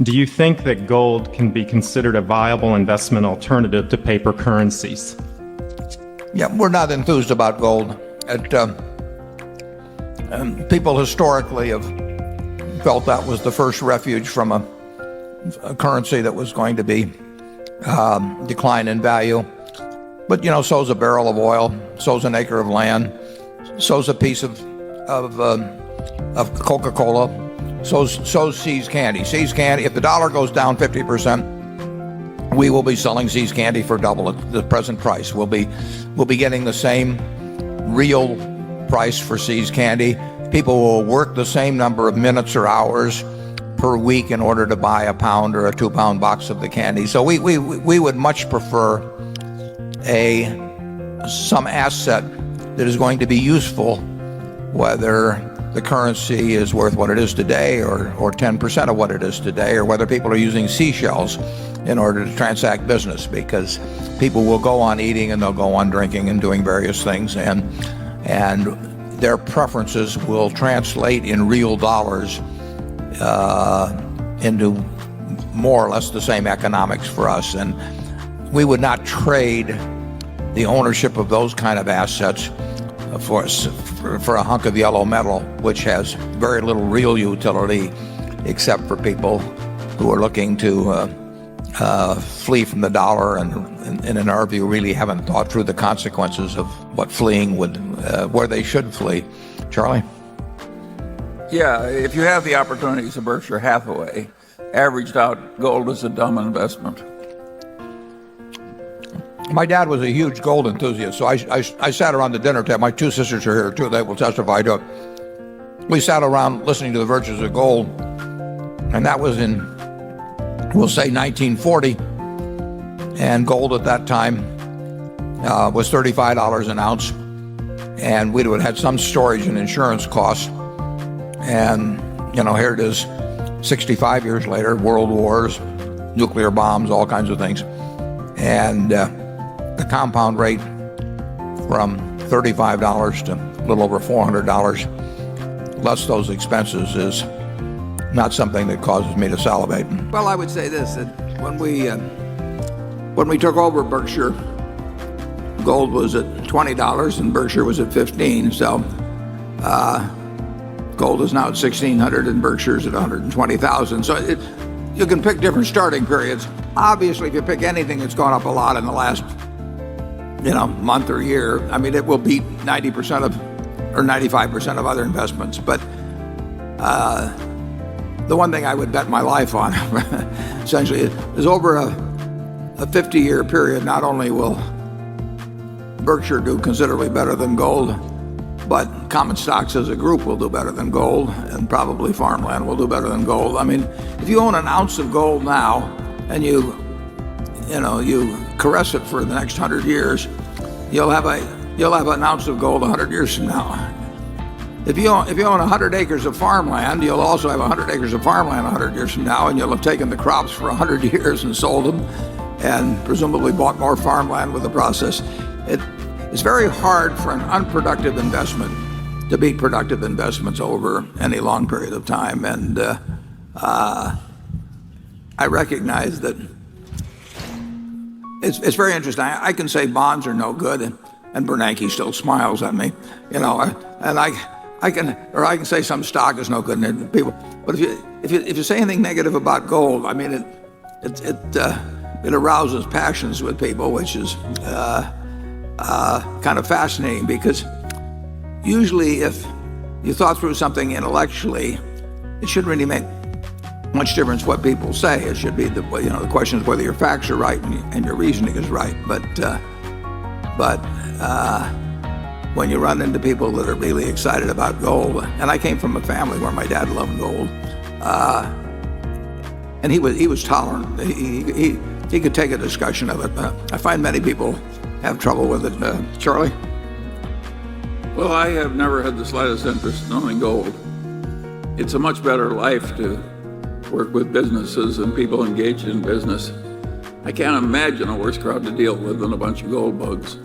Do you think that gold can be considered a viable investment alternative to paper currencies? Yeah, we're not enthused about gold. People historically have felt that was the first refuge from a currency that was going to be decline in value. But so's a barrel of oil, so's an acre of land, so's a piece of Coca-Cola, so's See's candy. See's candy. If the dollar goes down 50%, we will be selling See's candy for double the present price. We'll be getting the same real price for See's candy. People will work the same number of minutes or hours per week in order to buy a pound or a 2-pound box of the candy. So we would much prefer some asset that is going to be useful, whether the currency is worth what it is today or 10% of what it is today, or whether people are using seashells in order to transact business, because people will go on eating and they'll go on drinking and doing various things, and their preferences will translate in real dollars into more or less the same economics for us. And we would not trade the ownership of those kind of assets for a hunk of yellow metal, which has very little real utility except for people who are looking to flee from the dollar and in our view really haven't thought through the consequences of what fleeing would, where they should flee. Charlie? Yeah, if you have the opportunities of Berkshire Hathaway, averaged out, gold is a dumb investment. My dad was a huge gold enthusiast, so I sat around the dinner table. My two sisters are here too, they will testify to it. We sat around listening to the virtues of gold, and that was in, we'll say, 1940, and gold at that time was $35 an ounce, and we would have had some storage and insurance costs. And here it is 65 years later, world wars, nuclear bombs, all kinds of things, and the compound rate from $35 to a little over $400 less those expenses is not something that causes me to salivate. Well, I would say this, that when we took over Berkshire, gold was at $20 and Berkshire was at $15. So gold is now at $1,600 and Berkshire's at $120,000. So you can pick different starting periods. Obviously, if you pick anything that's gone up a lot in the last month or year, I mean, it will beat 90% of or 95% of other investments. But the one thing I would bet my life on, essentially, is over a 50-year period, not only will Berkshire do considerably better than gold, but common stocks as a group will do better than gold, and probably farmland will do better than gold. I mean, if you own an ounce of gold now and you caress it for the next 100 years, you'll have an ounce of gold 100 years from now. If you own 100 acres of farmland, you'll also have 100 acres of farmland 100 years from now, and you'll have taken the crops for 100 years and sold them, and presumably bought more farmland with the process. It's very hard for an unproductive investment to beat productive investments over any long period of time, and I recognize that it's very interesting. I can say bonds are no good, and Bernanke still smiles at me, and I can say some stock is no good, and people. But if you say anything negative about gold, I mean it arouses passions with people, which is kind of fascinating, because usually if you thought through something intellectually, it shouldn't really make much difference what people say. It should be the question is whether your facts are right and your reasoning is right. But when you run into people that are really excited about gold, and I came from a family where my dad loved gold, and he was tolerant. He could take a discussion of it. I find many people have trouble with it. Charlie? Well, I have never had the slightest interest in owning gold. It's a much better life to work with businesses and people engaged in business. I can't imagine a worse crowd to deal with than a bunch of gold bugs.